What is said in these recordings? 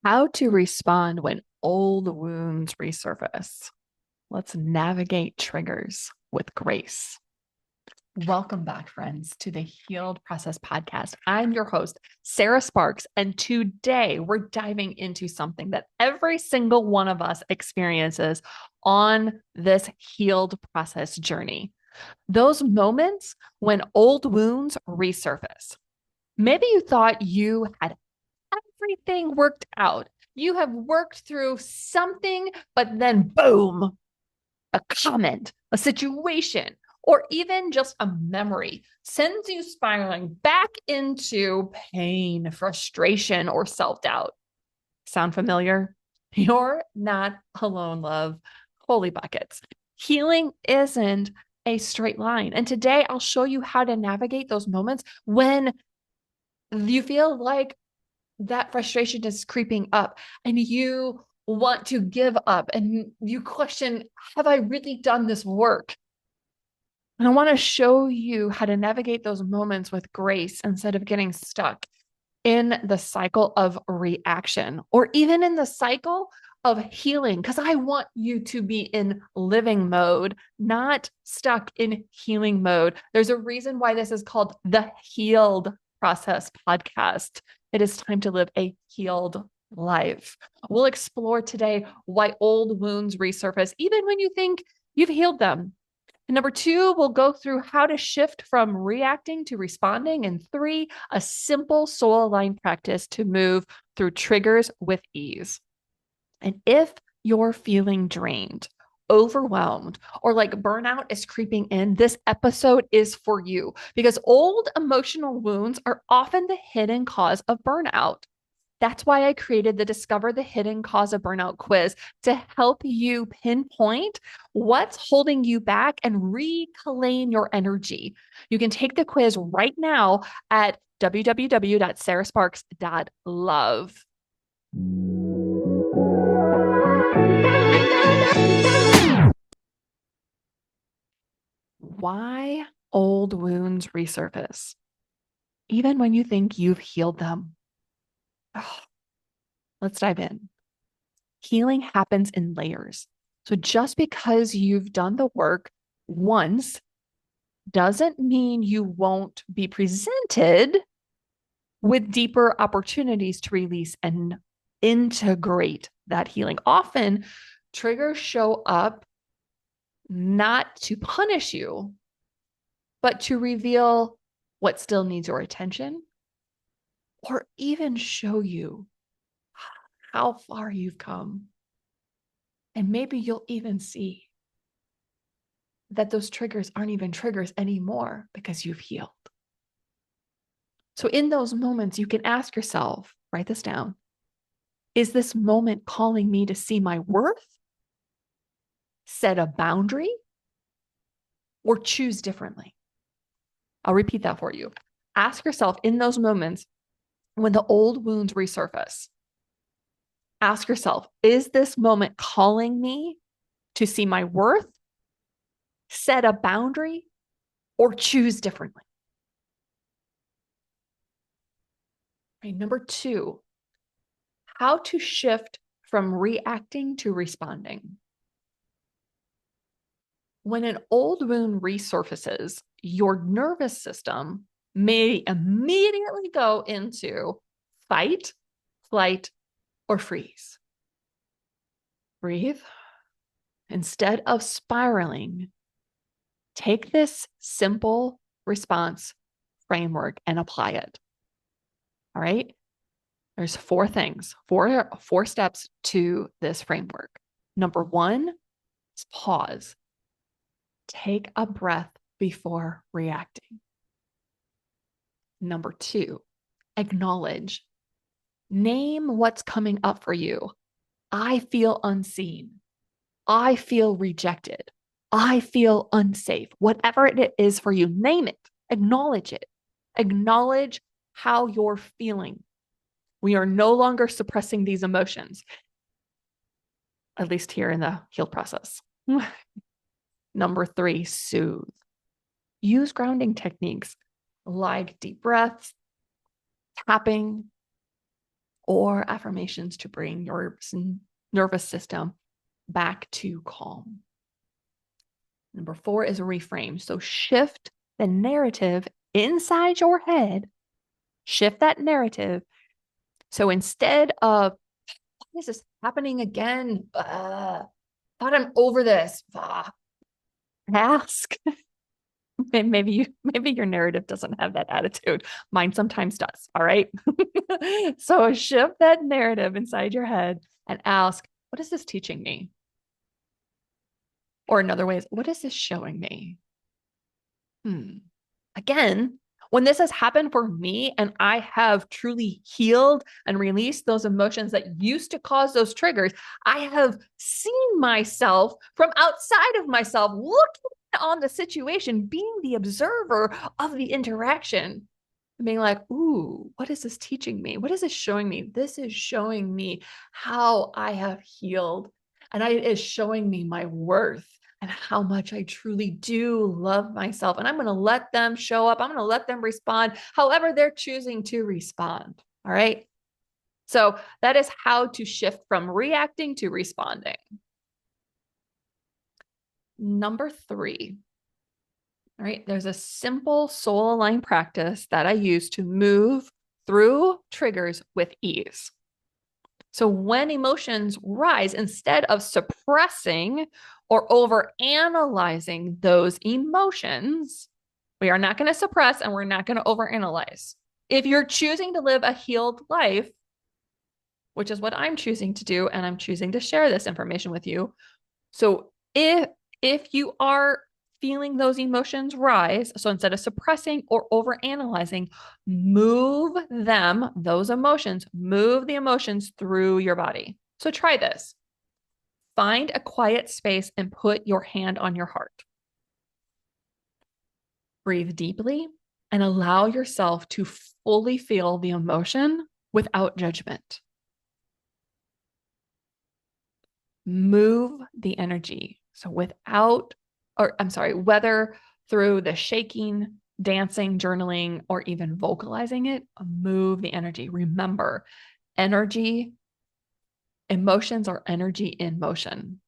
How to respond when old wounds resurface. Let's navigate triggers with grace. Welcome back, friends, to the Healed Process Podcast. I'm your host, Sarah Sparks, and today we're diving into something that every single one of us experiences on this healed process journey. Those moments when old wounds resurface. Maybe you thought you had everything worked out. You have worked through something, but then boom, a comment, a situation, or even just a memory sends you spiraling back into pain, frustration, or self doubt. Sound familiar? You're not alone, love. Holy buckets. Healing isn't a straight line. And today I'll show you how to navigate those moments when you feel like that frustration is creeping up and you want to give up and you question, have I really done this work? And I want to show you how to navigate those moments with grace instead of getting stuck in the cycle of reaction or even in the cycle of healing, because I want you to be in living mode, not stuck in healing mode. There's a reason why this is called the Healed Process Podcast. It is time to live a healed life. We'll explore today why old wounds resurface, even when you think you've healed them. And number two, we'll go through how to shift from reacting to responding. And three, a simple soul aligned practice to move through triggers with ease. And if you're feeling drained, overwhelmed, or like burnout is creeping in, this episode is for you because old emotional wounds are often the hidden cause of burnout. That's why I created the Discover the Hidden Cause of Burnout quiz to help you pinpoint what's holding you back and reclaim your energy. You can take the quiz right now at www.sarahsparks.love. Why old wounds resurface, even when you think you've healed them. Oh, let's dive in. Healing happens in layers. So just because you've done the work once doesn't mean you won't be presented with deeper opportunities to release and integrate that healing. Often, triggers show up not to punish you, but to reveal what still needs your attention or even show you how far you've come. And maybe you'll even see that those triggers aren't even triggers anymore because you've healed. So in those moments, you can ask yourself, write this down. Is this moment calling me to see my worth, set a boundary, or choose differently? I'll repeat that for you. Ask yourself in those moments when the old wounds resurface, ask yourself, is this moment calling me to see my worth, set a boundary, or choose differently? Right, number two, how to shift from reacting to responding. When an old wound resurfaces, your nervous system may immediately go into fight, flight, or freeze. Breathe. Instead of spiraling, take this simple response framework and apply it. All right. There's four things, four steps to this framework. Number one is pause. Take a breath before reacting. Number two, acknowledge. Name what's coming up for you. I feel unseen. I feel rejected. I feel unsafe. Whatever it is for you, name it. Acknowledge it. Acknowledge how you're feeling. We are no longer suppressing these emotions, at least here in the healed process. Number three, soothe. Use grounding techniques like deep breaths, tapping, or affirmations to bring your nervous system back to calm. Number 4 is reframe. So shift the narrative inside your head, shift that narrative. So instead of, why is this happening again? Thought I'm over this. Ask. Maybe your narrative doesn't have that attitude. Mine sometimes does. All right. So shift that narrative inside your head and ask, what is this teaching me? Or another way is, what is this showing me? Again, when this has happened for me and I have truly healed and released those emotions that used to cause those triggers, I have seen myself from outside of myself, looking on the situation, being the observer of the interaction, and being like, ooh, what is this teaching me? What is this showing me? This is showing me how I have healed, and it is showing me my worth and how much I truly do love myself. And I'm going to let them show up. I'm going to let them respond however they're choosing to respond. All right. So that is how to shift from reacting to responding. Number 3. All right. There's a simple soul aligned practice that I use to move through triggers with ease. So when emotions rise, instead of suppressing or overanalyzing those emotions, we are not going to suppress and we're not going to overanalyze. If you're choosing to live a healed life, which is what I'm choosing to do, and I'm choosing to share this information with you. So if you are feeling those emotions rise, so instead of suppressing or overanalyzing, move them, those emotions, move the emotions through your body. So try this. Find a quiet space and put your hand on your heart. Breathe deeply and allow yourself to fully feel the emotion without judgment. Move the energy. So whether through the shaking, dancing, journaling, or even vocalizing it, move the energy. Remember, emotions are energy in motion.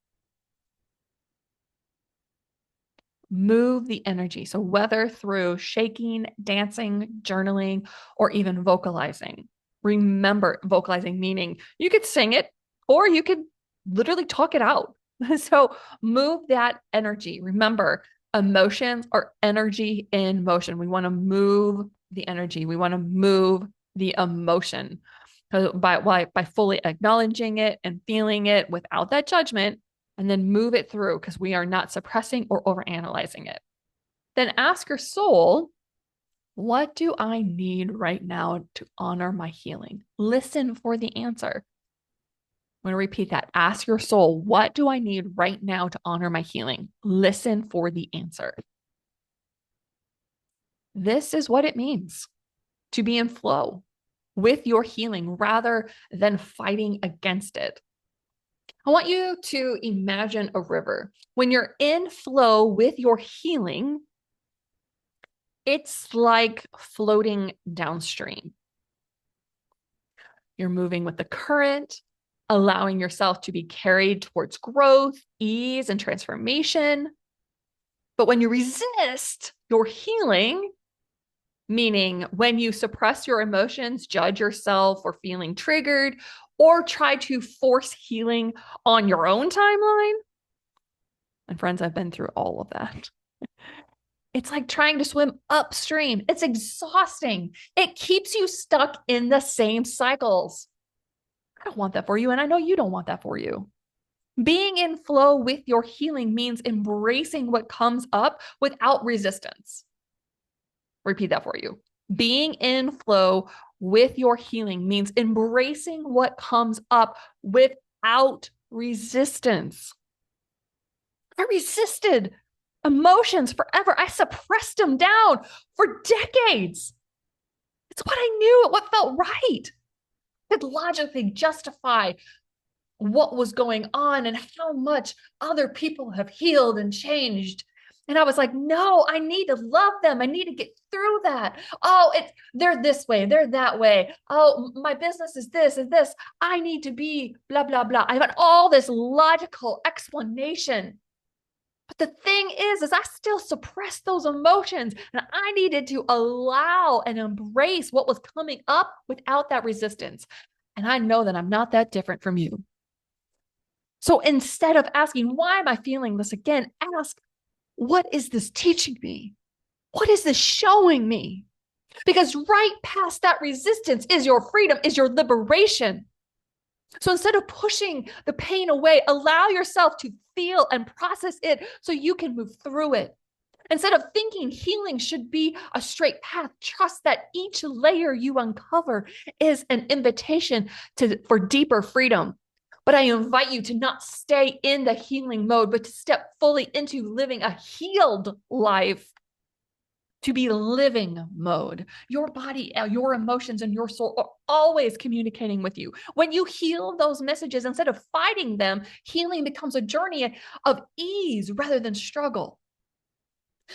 Move the energy. So whether through shaking, dancing, journaling, or even vocalizing. Remember, vocalizing meaning you could sing it or you could literally talk it out. So move that energy. Remember, emotions are energy in motion. We want to move the energy. We want to move the emotion. By fully acknowledging it and feeling it without that judgment, and then move it through, because we are not suppressing or overanalyzing it. Then ask your soul, what do I need right now to honor my healing? Listen for the answer. I'm going to repeat that. Ask your soul, what do I need right now to honor my healing? Listen for the answer. This is what it means to be in flow with your healing rather than fighting against it. I want you to imagine a river. When you're in flow with your healing, it's like floating downstream. You're moving with the current, allowing yourself to be carried towards growth, ease, and transformation. But when you resist your healing, meaning when you suppress your emotions, judge yourself for feeling triggered, or try to force healing on your own timeline, and friends, I've been through all of that. It's like trying to swim upstream. It's exhausting. It keeps you stuck in the same cycles. I don't want that for you, and I know you don't want that for you. Being in flow with your healing means embracing what comes up without resistance. Repeat that for you. Being in flow with your healing means embracing what comes up without resistance. I resisted emotions forever. I suppressed them down for decades. It's what I knew, what felt right. I could logically justify what was going on and how much other people have healed and changed. And I was like, no, I need to love them. I need to get through that. Oh, they're this way, they're that way. Oh, my business is this and this. I need to be blah, blah, blah. I had all this logical explanation. But the thing is I still suppressed those emotions, and I needed to allow and embrace what was coming up without that resistance. And I know that I'm not that different from you. So instead of asking, why am I feeling this again? Ask, what is this teaching me? What is this showing me? Because right past that resistance is your freedom, is your liberation. So instead of pushing the pain away, allow yourself to feel and process it so you can move through it. Instead of thinking healing should be a straight path, trust that each layer you uncover is an invitation for deeper freedom. But I invite you to not stay in the healing mode, but to step fully into living a healed life, to be living mode. Your body, your emotions, and your soul are always communicating with you. When you heal those messages, instead of fighting them, healing becomes a journey of ease rather than struggle.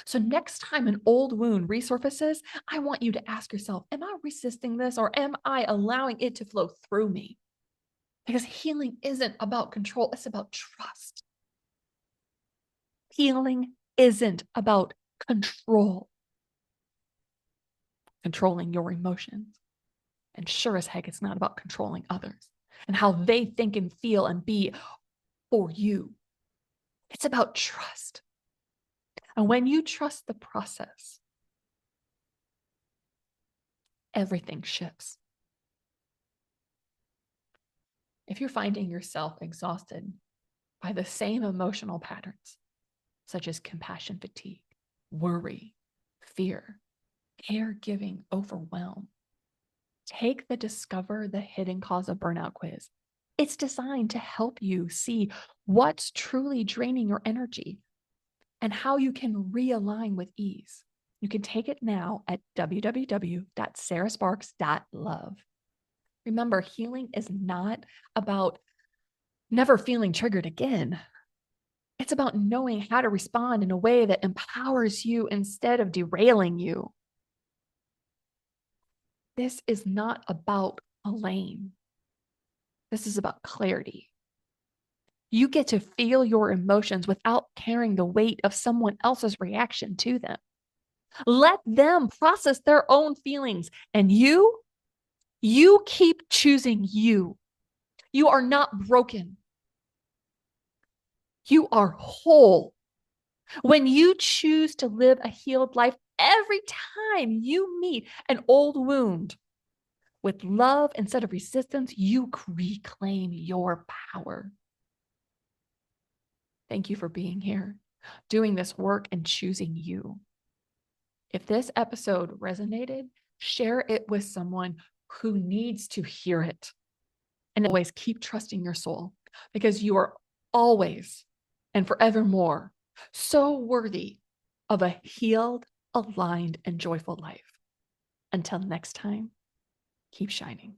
So next time an old wound resurfaces, I want you to ask yourself, am I resisting this, or am I allowing it to flow through me? Because healing isn't about control, it's about trust. Healing isn't about controlling your emotions. And sure as heck, it's not about controlling others and how they think and feel and be for you. It's about trust. And when you trust the process, everything shifts. If you're finding yourself exhausted by the same emotional patterns, such as compassion fatigue, worry, fear, caregiving, overwhelm, take the Discover the Hidden Cause of Burnout quiz. It's designed to help you see what's truly draining your energy and how you can realign with ease. You can take it now at www.sarahsparks.love. Remember, healing is not about never feeling triggered again. It's about knowing how to respond in a way that empowers you instead of derailing you. This is not about blame. This is about clarity. You get to feel your emotions without carrying the weight of someone else's reaction to them. Let them process their own feelings, and you keep choosing you. You are not broken. You are whole. When you choose to live a healed life, every time you meet an old wound with love instead of resistance, you reclaim your power. Thank you for being here, doing this work, and choosing you. If this episode resonated, share it with someone who needs to hear it. And always keep trusting your soul, because you are always and forevermore so worthy of a healed, aligned, and joyful life. Until next time, keep shining.